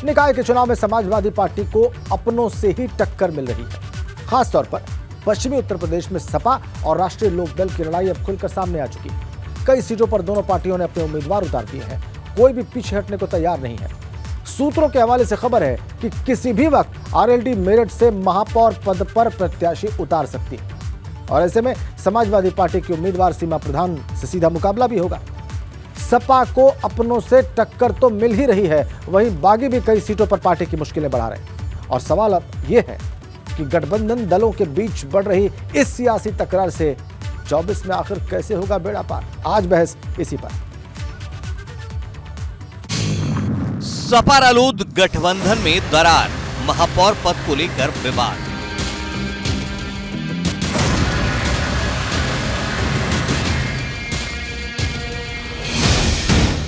निकाय के चुनाव में समाजवादी पार्टी को अपनों से ही टक्कर मिल रही है। खासतौर पर पश्चिमी उत्तर प्रदेश में सपा और राष्ट्रीय लोकदल की लड़ाई अब खुलकर सामने आ चुकी है। कई सीटों पर दोनों पार्टियों ने अपने उम्मीदवार उतार दिए हैं। कोई भी पीछे हटने को तैयार नहीं है। सूत्रों के हवाले से खबर है कि किसी भी वक्त आरएलडी मेरठ से महापौर पद पर प्रत्याशी उतार सकती है और ऐसे में समाजवादी पार्टी की उम्मीदवार सीमा प्रधान से सीधा मुकाबला भी होगा। सपा को अपनों से टक्कर तो मिल ही रही है, वहीं बागी भी कई सीटों पर पार्टी की मुश्किलें बढ़ा रहे हैं। और सवाल अब यह है कि गठबंधन दलों के बीच बढ़ रही इस सियासी तकरार से 24 में आखिर कैसे होगा बेड़ा पार। आज बहस इसी पर। सपा रालोद गठबंधन में दरार, महापौर पद को लेकर विवाद।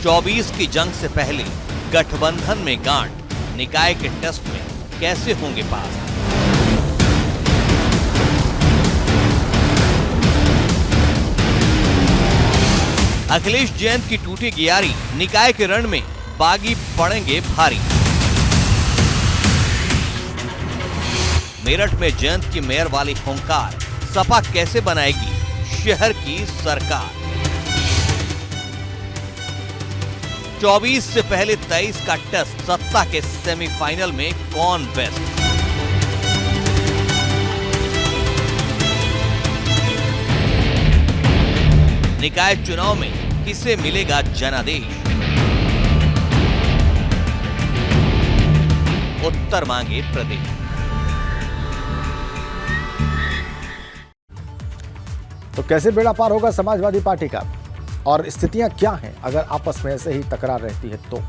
चौबीस की जंग से पहले गठबंधन में गांठ, निकाय के टेस्ट में कैसे होंगे पास। अखिलेश जैन की टूटी गियारी, निकाय के रण में बागी पड़ेंगे भारी। मेरठ में जयंत की मेयर वाली हुंकार, सपा कैसे बनाएगी शहर की सरकार। 24 से पहले 23 का टेस्ट, सत्ता के सेमीफाइनल में कौन बेस्ट। निकाय चुनाव में किसे मिलेगा जनादेश, उत्तर मांगे प्रदेश। तो कैसे बेड़ा पार होगा समाजवादी पार्टी का और स्थितियां क्या हैं अगर आपस में ऐसे ही तकरार रहती है तो।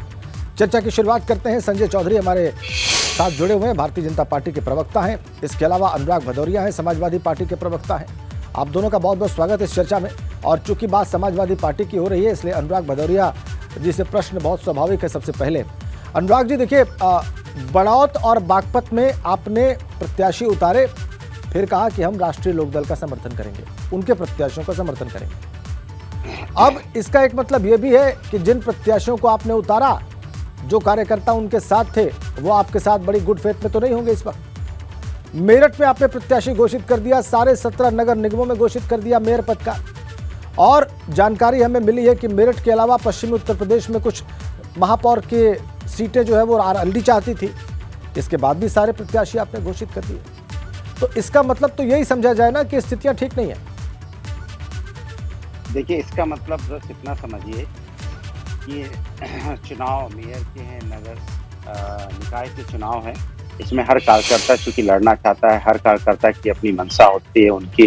चर्चा की शुरुआत करते हैं। संजय चौधरी हमारे साथ जुड़े हुए हैं, भारतीय जनता पार्टी के प्रवक्ता हैं। इसके अलावा अनुराग भदौरिया हैं, समाजवादी पार्टी के प्रवक्ता हैं। आप दोनों का बहुत बहुत स्वागत इस चर्चा में। और चूंकि बात समाजवादी पार्टी की हो रही है, इसलिए अनुराग भदौरिया जी से प्रश्न बहुत स्वाभाविक है। सबसे पहले अनुराग जी, देखिए, बड़ौत और बागपत में आपने प्रत्याशी उतारे, फिर कहा कि हम राष्ट्रीय लोकदल का समर्थन करेंगे, उनके प्रत्याशियों का समर्थन करेंगे। अब इसका एक मतलब यह भी है कि जिन प्रत्याशियों को आपने उतारा, जो कार्यकर्ता उनके साथ थे, वो आपके साथ बड़ी गुड फेथ में तो नहीं होंगे इस वक्त। मेरठ में आपने प्रत्याशी घोषित कर दिया, सारे 17 नगर निगमों में घोषित कर दिया मेयर पद का। और जानकारी हमें मिली है कि मेरठ के अलावा पश्चिमी उत्तर प्रदेश में कुछ महापौर के सीटें जो है वो आरएलडी चाहती थी। इसके बाद भी सारे प्रत्याशी आपने घोषित कर दिए। तो इसका मतलब तो यही समझा जाए ना कि स्थितियां ठीक नहीं है। देखिए, इसका मतलब बस इतना समझिए कि चुनाव मेयर के हैं, नगर निकाय के चुनाव है। इसमें हर कार्यकर्ता चूंकि लड़ना चाहता है, हर कार्यकर्ता की अपनी मंशा होती है, उनकी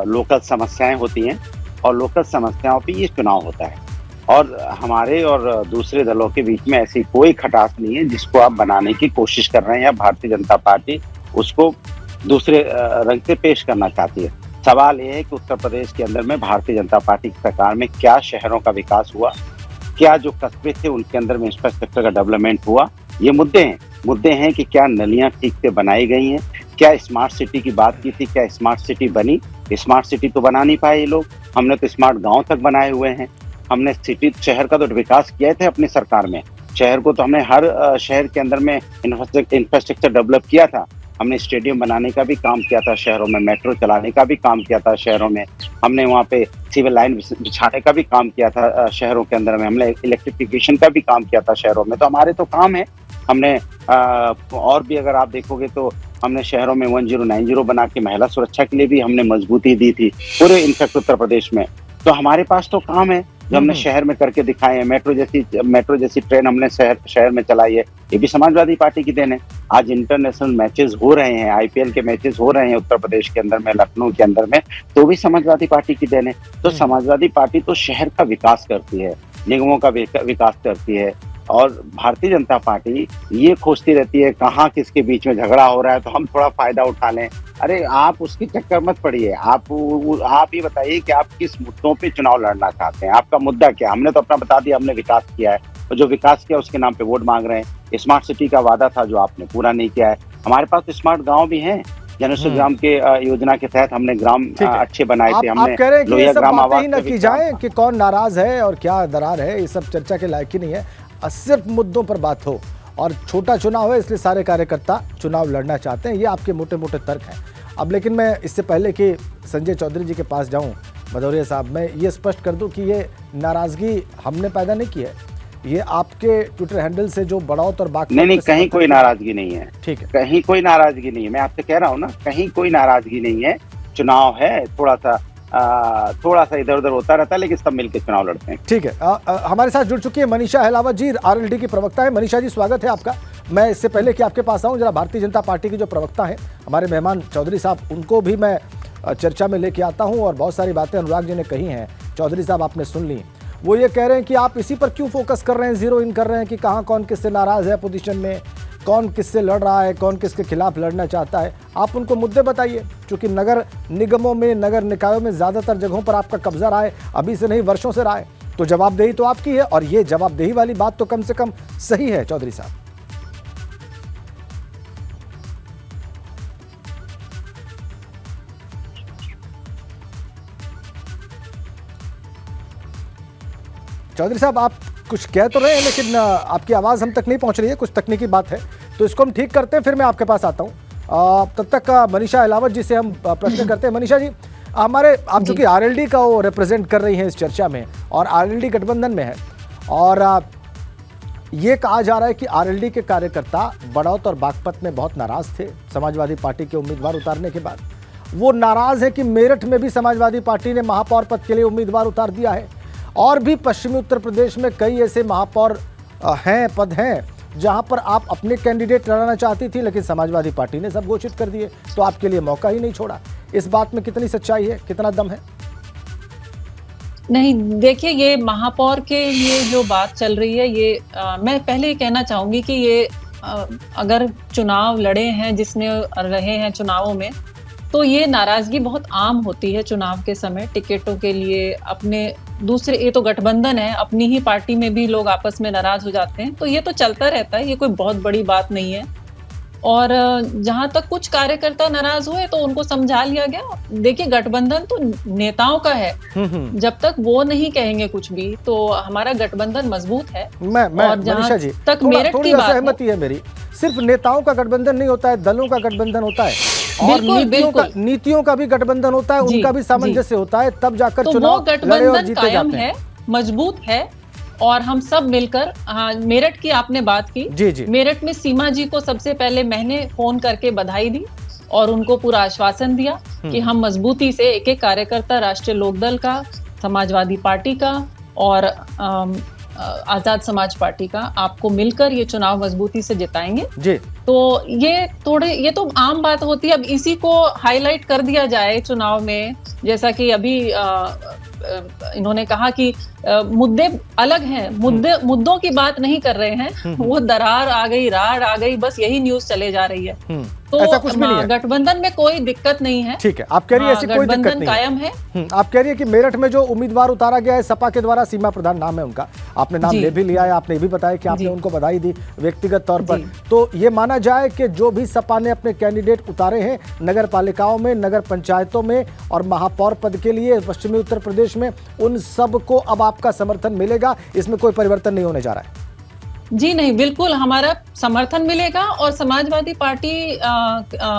लोकल समस्याएं होती हैं और लोकल समस्याओं पे ये चुनाव होता है। और हमारे और दूसरे दलों के बीच में ऐसी कोई खटास नहीं है जिसको आप बनाने की कोशिश कर रहे हैं या भारतीय जनता पार्टी उसको दूसरे रंग से पेश करना चाहती है। सवाल ये है कि उत्तर प्रदेश के अंदर में भारतीय जनता पार्टी की सरकार में क्या शहरों का विकास हुआ, क्या जो कस्बे थे उनके अंदर में इंफ्रास्ट्रक्चर का डेवलपमेंट हुआ। ये मुद्दे हैं कि क्या नलियां ठीक से बनाई गई हैं, क्या स्मार्ट सिटी की बात की थी, क्या स्मार्ट सिटी बनी। स्मार्ट सिटी तो बना नहीं पाए ये लोग। हमने तो स्मार्ट गांव तक बनाए हुए हैं। हमने शहर का तो विकास किए थे अपनी सरकार में। शहर को तो हमने हर शहर के अंदर में इंफ्रास्ट्रक्चर डेवलप किया था। हमने स्टेडियम बनाने का भी काम किया था शहरों में, मेट्रो चलाने का भी काम किया था शहरों में, हमने वहाँ पे सिविल लाइन बिछाने का भी काम किया था शहरों के अंदर में, हमने इलेक्ट्रिफिकेशन का भी काम किया था शहरों में। तो हमारे तो काम है। हमने और भी अगर आप देखोगे तो हमने शहरों में 1090 बना के महिला सुरक्षा के लिए भी हमने मजबूती दी थी पूरे इनफैक्ट उत्तर प्रदेश में। तो हमारे पास तो काम है जो हमने शहर में करके दिखाए हैं। मेट्रो जैसी ट्रेन हमने शहर में चलाई है, ये भी समाजवादी पार्टी की देन है। आज इंटरनेशनल मैचेस हो रहे हैं, आईपीएल के मैचेस हो रहे हैं उत्तर प्रदेश के अंदर में, लखनऊ के अंदर में, तो भी समाजवादी पार्टी की देन है। तो समाजवादी पार्टी तो शहर का विकास करती है, निगमों का विकास करती है। और भारतीय जनता पार्टी ये खोजती रहती है कहाँ किसके बीच में झगड़ा हो रहा है तो हम थोड़ा फायदा उठा लें। अरे आप उसकी चक्कर मत पड़िए। आप ये बताइए कि आप किस मुद्दों पे चुनाव लड़ना चाहते हैं, आपका मुद्दा क्या। हमने तो अपना बता दिया, हमने विकास किया है, और जो विकास किया उसके नाम पे वोट मांग रहे हैं। स्मार्ट सिटी का वादा था जो आपने पूरा नहीं किया है। हमारे पास तो स्मार्ट गाँव भी हैं। जनस्व ग्राम के योजना के तहत हमने ग्राम अच्छे बनाए थे। हमने आप कह रहे हैं कि ये सब बातें ही न की जाए कि कौन नाराज है और क्या दरार है, ये सब चर्चा के लायक ही नहीं है। सिर्फ मुद्दों पर बात हो और छोटा चुनाव है इसलिए सारे कार्यकर्ता चुनाव लड़ना चाहते हैं। ये आपके मोटे मोटे तर्क हैं। अब लेकिन मैं इससे पहले कि संजय चौधरी जी के पास जाऊं, भदौरिया साहब, मैं ये स्पष्ट कर दूं कि ये नाराज़गी हमने पैदा नहीं की है। ये आपके ट्विटर हैंडल से जो बड़ौत और बाकी नहीं, कहीं कोई नाराजगी नहीं है। ठीक है, कहीं कोई नाराजगी नहीं है। मैं आपसे कह रहा हूँ ना, कहीं कोई नाराजगी नहीं है। चुनाव है, थोड़ा सा इधर उधर होता रहता है, लेकिन सब मिलकर चुनाव लड़ते हैं। ठीक है। हमारे साथ जुड़ चुकी है मनीषा अहलावत जी, आरएलडी की प्रवक्ता है। मनीषा जी, स्वागत है आपका। मैं इससे पहले कि आपके पास आऊं, जरा भारतीय जनता पार्टी की जो प्रवक्ता है हमारे मेहमान चौधरी साहब, उनको भी मैं चर्चा में लेके आता हूं। और बहुत सारी बातें अनुराग जी ने कही हैं, चौधरी साहब आपने सुन ली। वो ये कह रहे हैं कि आप इसी पर क्यों फोकस कर रहे हैं, जीरो इन कर रहे हैं कि कहाँ कौन किससे नाराज है अपोजिशन में, कौन किससे लड़ रहा है, कौन किसके खिलाफ लड़ना चाहता है। आप उनको मुद्दे बताइए, क्योंकि नगर निगमों में, नगर निकायों में ज़्यादातर जगहों पर आपका कब्जा रहा है, अभी से नहीं वर्षों से रहा है। तो जवाबदेही तो आपकी है, और ये जवाबदेही वाली बात तो कम से कम सही है चौधरी साहब। चौधरी साहब, आप कुछ कह तो रहे हैं, लेकिन आपकी आवाज़ हम तक नहीं पहुंच रही है। कुछ तकनीकी बात है, तो इसको हम ठीक करते हैं, फिर मैं आपके पास आता हूं। तब तक मनीषा अहलावत जी से हम प्रश्न करते हैं। मनीषा जी, हमारे आप चूंकि आरएलडी का वो रिप्रेजेंट कर रही हैं इस चर्चा में, और आरएलडी गठबंधन में है, और ये कहा जा रहा है कि आरएलडी के कार्यकर्ता बड़ौत और बागपत में बहुत नाराज थे समाजवादी पार्टी के उम्मीदवार उतारने के बाद। वो नाराज है कि मेरठ में भी समाजवादी पार्टी ने महापौर पद के लिए उम्मीदवार उतार दिया है, और भी पश्चिमी उत्तर प्रदेश में कई ऐसे महापौर पद हैं जहां पर आप अपने कैंडिडेट लड़ाना चाहती थी, लेकिन समाजवादी पार्टी ने सब घोषित कर दिए, तो आपके लिए मौका ही नहीं छोड़ा। इस बात में कितनी सच्चाई है, कितना दम है? नहीं, देखिए, ये महापौर के लिए जो बात चल रही है, ये मैं पहले ये कहना चाहूंगी कि ये अगर चुनाव लड़े हैं, जिसने रहे हैं चुनावों में, तो ये नाराजगी बहुत आम होती है चुनाव के समय। टिकटों के लिए अपने दूसरे, ये तो गठबंधन है, अपनी ही पार्टी में भी लोग आपस में नाराज हो जाते हैं, तो ये तो चलता रहता है, ये कोई बहुत बड़ी बात नहीं है। और जहां तक कुछ कार्यकर्ता नाराज हुए तो उनको समझा लिया गया। देखिए, गठबंधन तो नेताओं का है, जब तक वो नहीं कहेंगे कुछ भी, तो हमारा गठबंधन मजबूत है। मैं मनीषा जी, तक मेरठ की बात सहमति है मेरी। सिर्फ नेताओं का गठबंधन नहीं होता है, दलों का गठबंधन होता है, और नीतियों का भी गठबंधन होता है, उनका भी सामंजस्य होता है, तब जाकर चुनाव लड़े और जीते जाते हैं। मजबूत है, और हम सब मिलकर, मेरठ की आपने बात की, जी। मेरठ में सीमा जी को सबसे पहले मैंने फोन करके बधाई दी और उनको पूरा आश्वासन दिया कि हम मजबूती से एक एक कार्यकर्ता, राष्ट्रीय लोकदल का, समाजवादी पार्टी का और आजाद समाज पार्टी का, आपको मिलकर ये चुनाव मजबूती से जिताएंगे जी। तो ये तो आम बात होती है। अब इसी को हाईलाइट कर दिया जाए चुनाव में, जैसा कि अभी इन्होंने कहा कि मुद्दे अलग हैं, मुद्दों की बात नहीं कर रहे हैं, वो दरार आ गई, रार आ गई, बस यही न्यूज चले जा रही है। तो ऐसा कुछ भी नहीं है। गठबंधन में कोई दिक्कत नहीं है। ठीक है, आप कह रही है ऐसी कोई दिक्कत नहीं कायम है। आप कह रही है कि मेरठ में जो उम्मीदवार उतारा गया है सपा के द्वारा, सीमा प्रधान नाम है उनका, आपने नाम ले भी लिया है, आपने भी बताया कि आपने उनको बधाई दी व्यक्तिगत तौर पर। तो ये माना जाए कि जो भी सपा ने अपने कैंडिडेट उतारे हैं नगर पालिकाओं में, नगर पंचायतों में और महापौर पद के लिए पश्चिमी उत्तर प्रदेश में, उन सब को अब आपका समर्थन मिलेगा, इसमें कोई परिवर्तन नहीं होने जा रहा है? जी नहीं, बिल्कुल हमारा समर्थन मिलेगा, और समाजवादी पार्टी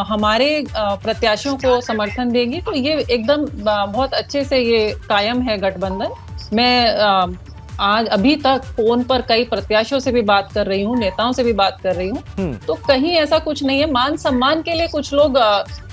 हमारे प्रत्याशियों को समर्थन देगी। तो ये एकदम बहुत अच्छे से ये कायम है गठबंधन। मैं आज अभी तक फोन पर कई प्रत्याशियों से भी बात कर रही हूँ, नेताओं से भी बात कर रही हूँ, तो कहीं ऐसा कुछ नहीं है। मान सम्मान के लिए कुछ लोग,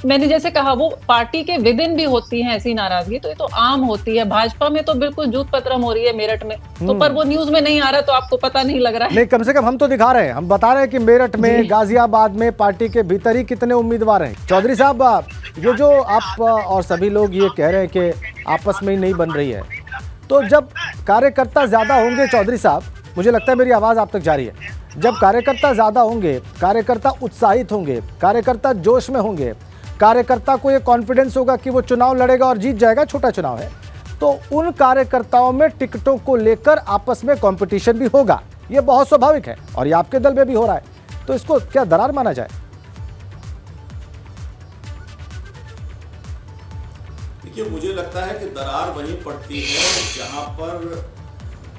मैंने जैसे कहा, वो पार्टी के विदिन भी होती है ऐसी नाराजगी, तो ये तो आम होती है। भाजपा में तो बिल्कुल जूत पतरम हो रही है मेरठ में, तो पर वो न्यूज में नहीं आ रहा, तो आपको पता नहीं लग रहा है। नहीं, कम से कम हम तो दिखा रहे हैं, हम बता रहे हैं कि मेरठ में, गाजियाबाद में पार्टी के भीतर ही कितने उम्मीदवार हैं। चौधरी साहब, ये जो आप और सभी लोग ये कह रहे हैं कि आपस में ही नहीं बन रही है, तो जब कार्यकर्ता ज्यादा होंगे, चौधरी साहब, मुझे लगता है मेरी आवाज आप तक जा रही है, जब कार्यकर्ता ज्यादा होंगे, कार्यकर्ता उत्साहित होंगे, कार्यकर्ता जोश में होंगे, कार्यकर्ता को ये कॉन्फिडेंस होगा कि वो चुनाव लड़ेगा और जीत जाएगा, छोटा चुनाव है, तो उन कार्यकर्ताओं में टिकटों को लेकर आपस में कंपटीशन भी होगा। ये बहुत स्वाभाविक है, और ये आपके दल में भी हो रहा है, तो इसको क्या दरार माना जाए? देखिए, मुझे लगता है कि दरार वहीं पड़ती है जहां पर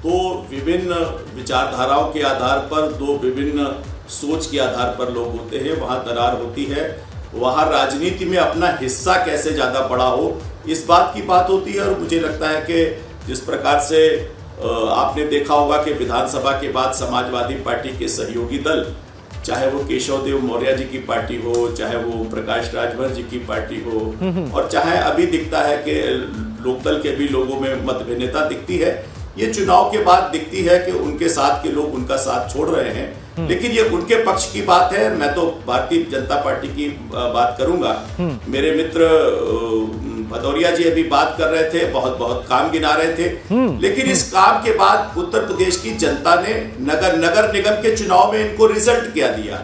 दो विभिन्न विचारधाराओं के आधार पर, दो विभिन्न सोच के आधार पर लोग होते हैं, वहाँ दरार होती है। वहाँ राजनीति में अपना हिस्सा कैसे ज़्यादा बड़ा हो, इस बात की बात होती है। और मुझे लगता है कि जिस प्रकार से आपने देखा होगा कि विधानसभा के बाद समाजवादी पार्टी के सहयोगी दल, चाहे वो केशव देव मौर्य जी की पार्टी हो, चाहे वो प्रकाश राजभर जी की पार्टी हो, और चाहे अभी दिखता है कि लोकदल के भी लोगों में मतभिन्नता दिखती है, ये चुनाव के बाद दिखती है कि उनके साथ के लोग उनका साथ छोड़ रहे हैं। लेकिन ये उनके पक्ष की बात है। मैं तो भारतीय जनता पार्टी की बात करूंगा। मेरे मित्र भदौरिया जी अभी बात कर रहे थे, बहुत बहुत काम गिना रहे थे, लेकिन इस काम के बाद उत्तर प्रदेश की जनता ने नगर निगम के चुनाव में इनको रिजल्ट क्या दिया।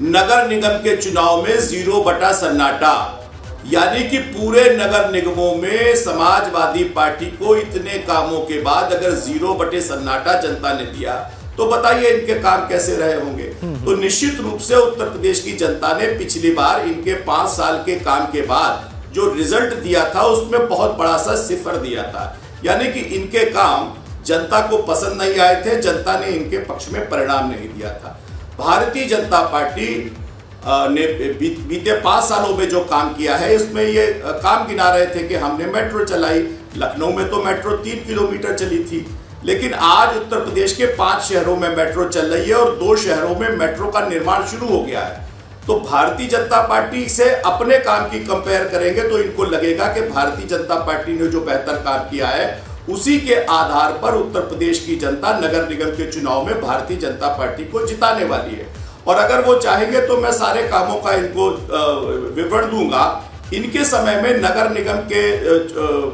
नगर निगम के चुनाव में 0 सन्नाटा, यानी कि पूरे नगर निगमों में समाजवादी पार्टी को इतने कामों के बाद अगर 0 सन्नाटा जनता ने दिया, तो बताइए इनके काम कैसे रहे होंगे। तो निश्चित रूप से उत्तर प्रदेश की जनता ने पिछली बार इनके 5 साल के काम के बाद जो रिजल्ट दिया था उसमें बहुत बड़ा सा सिफर दिया था, यानी कि इनके काम जनता को पसंद नहीं आए थे, जनता ने इनके पक्ष में परिणाम नहीं दिया था। भारतीय जनता पार्टी ने बीते 5 सालों में जो काम किया है, इसमें ये काम गिना रहे थे कि हमने मेट्रो चलाई। लखनऊ में तो मेट्रो 3 किलोमीटर चली थी, लेकिन आज उत्तर प्रदेश के 5 शहरों में मेट्रो चल रही है और 2 शहरों में मेट्रो का निर्माण शुरू हो गया है। तो भारतीय जनता पार्टी से अपने काम की कंपेयर करेंगे तो इनको लगेगा कि भारतीय जनता पार्टी ने जो बेहतर काम किया है, उसी के आधार पर उत्तर प्रदेश की जनता नगर निगम के चुनाव में भारतीय जनता पार्टी को जिताने वाली है। और अगर वो चाहेंगे तो मैं सारे कामों का इनको विवरण दूंगा। इनके समय में नगर निगम के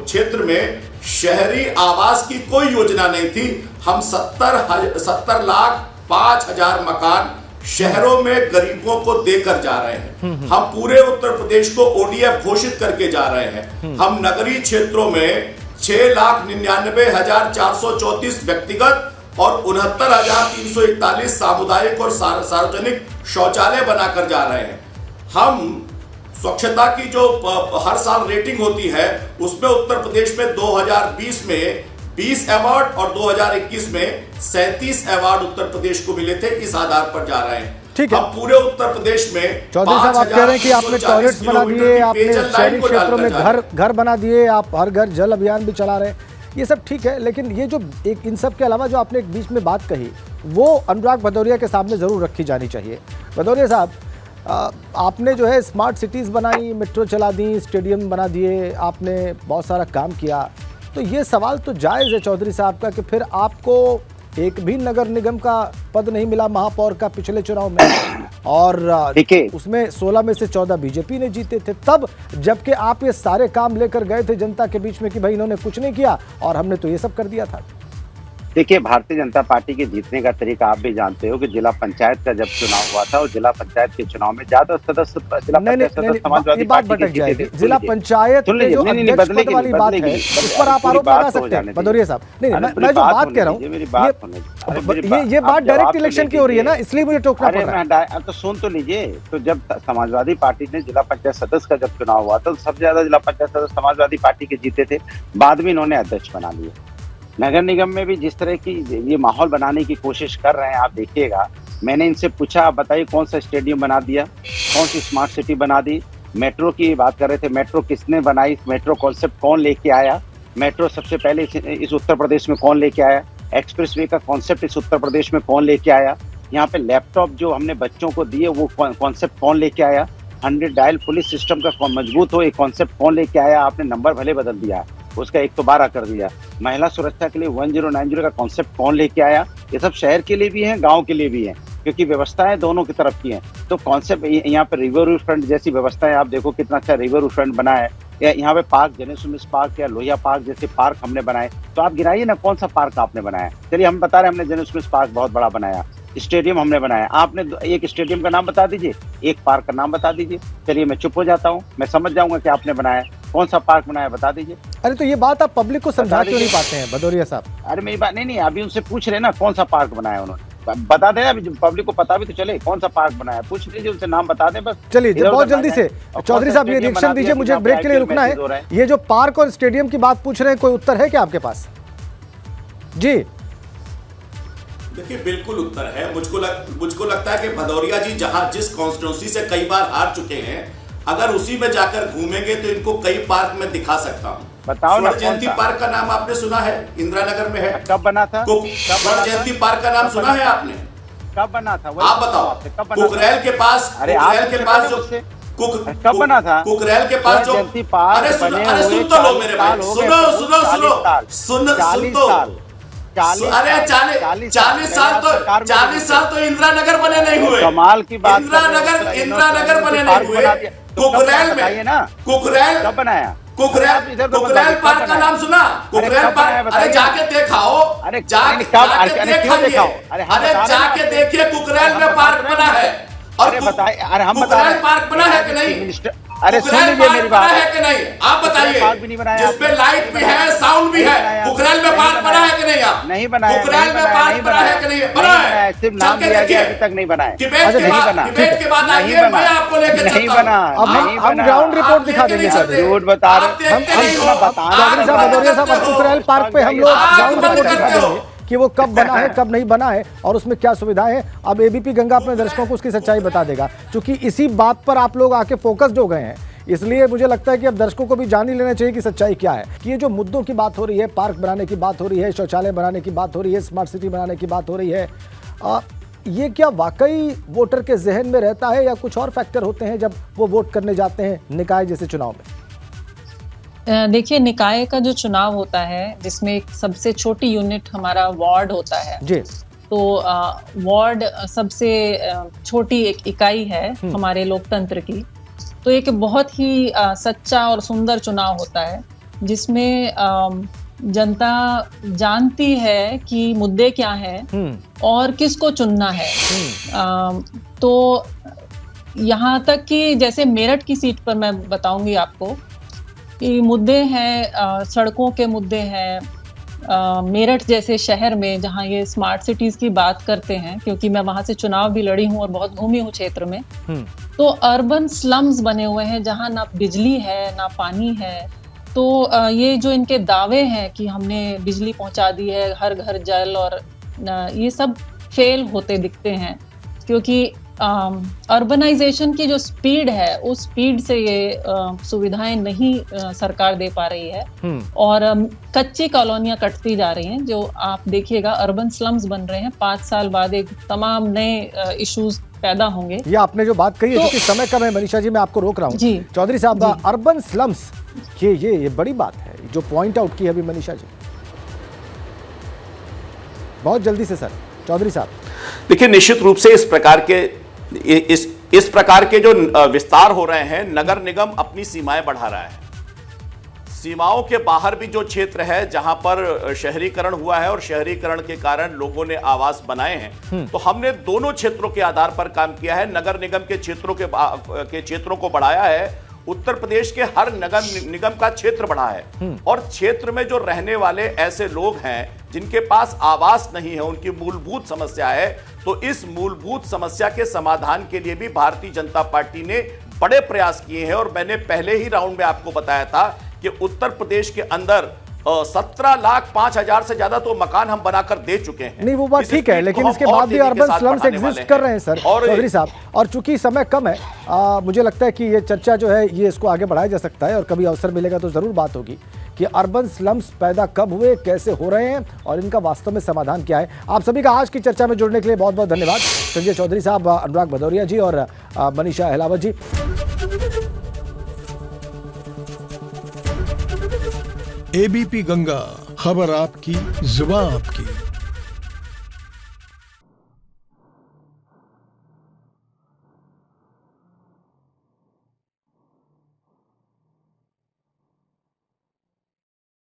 क्षेत्र में शहरी आवास की कोई योजना नहीं थी। हम 70 लाख 5,000 मकान शहरों में गरीबों को देकर जा रहे हैं। हम पूरे उत्तर प्रदेश को ODF घोषित करके जा रहे हैं। हम नगरीय क्षेत्रों में 6,99,434 व्यक्तिगत और 69,341 सामुदायिक और सार्वजनिक शौचालय बनाकर जा रहे हैं। हम स्वच्छता की जो हर साल रेटिंग होती है, उसमें उत्तर प्रदेश में 2020 में 20 अवार्ड और 2021 में 37 अवार्ड उत्तर प्रदेश को मिले थे। इस आधार पर जा रहे हैं। ठीक है। अब पूरे उत्तर प्रदेश में चौधरी साहब, आप कह रहे हैं कि आपने टॉयलेट्स बना दिए, आपने शहरी क्षेत्रों में घर बना दिए, आप हर घर जल अभियान भी चला रहे हैं, ये सब ठीक है। लेकिन ये जो एक इन सब के अलावा जो आपने एक बीच में बात कही, वो अनुराग भदौरिया के सामने ज़रूर रखी जानी चाहिए। भदौरिया साहब, आपने जो है स्मार्ट सिटीज़ बनाई, मेट्रो चला दी, स्टेडियम बना दिए, आपने बहुत सारा काम किया, तो ये सवाल तो जायज़ है चौधरी साहब का कि फिर आपको एक भी नगर निगम का पद नहीं मिला महापौर का पिछले चुनाव में, और उसमें 16 में से 14 बीजेपी ने जीते थे तब, जबकि आप ये सारे काम लेकर गए थे जनता के बीच में कि भाई इन्होंने कुछ नहीं किया और हमने तो ये सब कर दिया था। देखिए, भारतीय जनता पार्टी के जीतने का तरीका आप भी जानते हो कि जिला पंचायत का जब चुनाव हुआ था और जिला पंचायत के चुनाव में ज्यादा सदस्य समाजवादी पार्टी के जीते थे। जिला पंचायत में जो अध्यक्ष पद वाली बात है, उस पर आप आरोप लगा सकते हैं भदौरिया साहब। नहीं, मैं जो बात कह रहा हूँ, ये बात डायरेक्ट इलेक्शन की हो रही है ना, इसलिए मुझे टोकना पड़ रहा है। तो सुन तो लीजिए। तो जब समाजवादी पार्टी ने जिला पंचायत सदस्य का जब चुनाव हुआ था, सबसे ज्यादा जिला पंचायत सदस्य समाजवादी पार्टी के जीते थे। बाद में इन्होंने अध्यक्ष बना लिए। नगर निगम में भी जिस तरह की ये माहौल बनाने की कोशिश कर रहे हैं, आप देखिएगा। मैंने इनसे पूछा, आप बताइए कौन सा स्टेडियम बना दिया, कौन सी स्मार्ट सिटी बना दी। मेट्रो की बात कर रहे थे, मेट्रो किसने बनाई, मेट्रो कॉन्सेप्ट कौन लेके आया, मेट्रो सबसे पहले इस उत्तर प्रदेश में कौन लेके आया, एक्सप्रेसवे का कॉन्सेप्ट इस उत्तर प्रदेश में कौन लेके आया, यहाँ पे लैपटॉप जो हमने बच्चों को दिए वो कॉन्सेप्ट कौन लेके आया, 100 डायल पुलिस सिस्टम का मजबूत हो, एक कॉन्सेप्ट कौन लेके आया। आपने नंबर भले बदल दिया, उसका 112 कर दिया। महिला सुरक्षा के लिए 1090 का कॉन्सेप्ट कौन लेके आया। ये सब शहर के लिए भी है, गांव के लिए भी है, क्योंकि व्यवस्थाएं दोनों की तरफ की हैं। तो कॉन्सेप्ट यहाँ पे रिवर फ्रंट जैसी व्यवस्थाएं आप देखो, कितना अच्छा रिवर फ्रंट बना है। या यहाँ पे पार्क, जेनेसुमिस पार्क या लोहिया पार्क जैसे पार्क हमने बनाए। तो आप गिराइए ना कौन सा पार्क आपने बनाया। चलिए हम बता रहे हैं, हमने जेनेसुमिस पार्क बहुत बड़ा बनाया, स्टेडियम हमने बनाया। आपने एक स्टेडियम का नाम बता दीजिए, एक पार्क का नाम बता दीजिए। चलिए मैं चुप हो जाता हूँ, मैं समझ जाऊंगा कि आपने बनाया, कौन सा पार्क बनाया बता दीजिए। अरे तो ये बात आप पब्लिक को समझा क्यों नहीं पाते हैं भदौरिया साहब? अरे मेरी बात नहीं, अभी उनसे पूछ रहे ना कौन सा पार्क बनाया उन्होंने, बता दें। अभी पब्लिक को पता भी तो चले कौन सा पार्क बनाया, पूछ लीजिए उनसे, नाम बता दें बस। चलिए बहुत जल्दी से चौधरी साहब ये रिएक्शन दीजिए, मुझे ब्रेक के लिए रुकना है। ये जो पार्क और स्टेडियम की बात पूछ रहे हैं, कोई उत्तर है क्या आपके पास? जी देखिए बिल्कुल उत्तर है। मुझको लगता है कि भदौरिया जी जिस कॉन्स्टिट्यूंसी से कई बार हार चुके हैं, अगर उसी में जाकर घूमेंगे तो इनको कई पार्क में दिखा सकता हूँ। बताओ ना, स्वर्ण जयंती पार्क का नाम आपने सुना है? इंदिरा नगर में है। कब बना था? स्वर्ण जयंती पार्क का नाम सुना है आपने? कब बना था? आप बताओ। कुकरेल के पास, कब बना था? कुकरेल के पास जो, अरे सुन तो लो मेरे भाई, सुनो, अरे 40 साल तो इंदिरा नगर बने नहीं हुए। कमाल की बात, इंदिरा नगर बने नहीं हुए। कुकरेल में ना, कुकरेल कब बनाया? कुकरेल पार्क का नाम सुना? कुकरेल पार्क, अरे जाके देखाओ, अरे जाके देखिए कुकरेल में पार्क बना है। और बताइए, अरे हम कुकरेल पार्क बना है कि नहीं? अरे सुन लीजिए मेरी बात, है कि नहीं आप बताइए, जिसपे लाइट भी है, साउंड भी है। कुकरेल में पार्क बना है कि नहीं? आप नहीं बनाया। कुकरेल में पार्क बना है कि नहीं? बना है, सिर्फ नाम दिया गया, अभी तक नहीं बना है। डिबेट के बाद आइए, मैं आपको लेकर नहीं बना। हम ग्राउंड रिपोर्ट दिखा देंगे सर। झूठ बता रहे भदौरिया साहब, कुकरेल पार्क पे हम लोग ग्राउंड रिपोर्ट दिखा देंगे कि वो कब बना है, कब नहीं बना है और उसमें क्या सुविधाएं हैं। अब एबीपी गंगा अपने दर्शकों को उसकी सच्चाई बता देगा, क्योंकि इसी बात पर आप लोग आके फोकस्ड हो गए हैं। इसलिए मुझे लगता है कि अब दर्शकों को भी जान ही लेना चाहिए कि सच्चाई क्या है। कि ये जो मुद्दों की बात हो रही है, पार्क बनाने की बात हो रही है, शौचालय बनाने की बात हो रही है, स्मार्ट सिटी बनाने की बात हो रही है, ये क्या वाकई वोटर के जहन में रहता है या कुछ और फैक्टर होते हैं जब वो वोट करने जाते हैं निकाय जैसे चुनाव में? देखिए, निकाय का जो चुनाव होता है जिसमें एक सबसे छोटी यूनिट हमारा वार्ड होता है जी, तो वार्ड सबसे छोटी एक इकाई है हमारे लोकतंत्र की। तो एक बहुत ही सच्चा और सुंदर चुनाव होता है जिसमें जनता जानती है कि मुद्दे क्या हैं और किसको चुनना है। तो यहाँ तक कि जैसे मेरठ की सीट पर मैं बताऊंगी आपको कि मुद्दे हैं, सड़कों के मुद्दे हैं। मेरठ जैसे शहर में जहाँ ये स्मार्ट सिटीज की बात करते हैं, क्योंकि मैं वहाँ से चुनाव भी लड़ी हूँ और बहुत घूमी हूँ क्षेत्र में, तो अर्बन स्लम्स बने हुए हैं जहाँ ना बिजली है ना पानी है। तो ये जो इनके दावे हैं कि हमने बिजली पहुँचा दी है, हर घर जल, और ये सब फेल होते दिखते हैं, क्योंकि अर्बनाइजेशन की जो स्पीड है उस स्पीड से ये सुविधाएं नहीं सरकार दे पा रही है और कच्ची कॉलोनियां कटती जा रही हैं। जो आप देखिएगा अर्बन स्लम्स बन रहे हैं, 5 साल बाद एक तमाम नए इश्यूज पैदा होंगे। ये आपने जो बात कही है, क्योंकि समय कम है मनीषा जी, मैं आपको रोक रहा हूँ जी। चौधरी साहब, अर्बन स्लम्स, ये बड़ी बात है जो पॉइंट आउट की अभी मनीषा जी, बहुत जल्दी से सर। चौधरी साहब देखिए, निश्चित रूप से इस प्रकार के जो विस्तार हो रहे हैं, नगर निगम अपनी सीमाएं बढ़ा रहा है। सीमाओं के बाहर भी जो क्षेत्र है जहां पर शहरीकरण हुआ है और शहरीकरण के कारण लोगों ने आवास बनाए हैं, तो हमने दोनों क्षेत्रों के आधार पर काम किया है। नगर निगम के क्षेत्रों को बढ़ाया है, उत्तर प्रदेश के हर नगर निगम का क्षेत्र बढ़ा है, और क्षेत्र में जो रहने वाले ऐसे लोग हैं जिनके पास आवास नहीं है, उनकी मूलभूत समस्या है, तो इस मूलभूत समस्या के समाधान के लिए भी भारतीय जनता पार्टी ने बड़े प्रयास किए हैं। और मैंने पहले ही राउंड में आपको बताया था कि उत्तर प्रदेश के अंदर 17,05,000 से ज्यादा तो मकान हम बनाकर दे चुके हैं। नहीं, वो बात ठीक है, लेकिन इसके बाद भी अर्बन स्लम्स एग्जिस्ट कर रहे हैं सर चौधरी साहब। और चूंकि समय कम है, मुझे लगता है कि ये चर्चा जो है ये इसको आगे बढ़ाया जा सकता है और कभी अवसर मिलेगा तो जरूर बात होगी कि अर्बन स्लम्स पैदा कब हुए, कैसे हो रहे हैं और इनका वास्तव में समाधान क्या है। आप सभी का आज की चर्चा में जुड़ने के लिए बहुत बहुत धन्यवाद। संजय चौधरी साहब, अनुराग भदौरिया जी और मनीषा अहलावत जी। एबीपी गंगा, खबर आपकी, जुबान आपकी।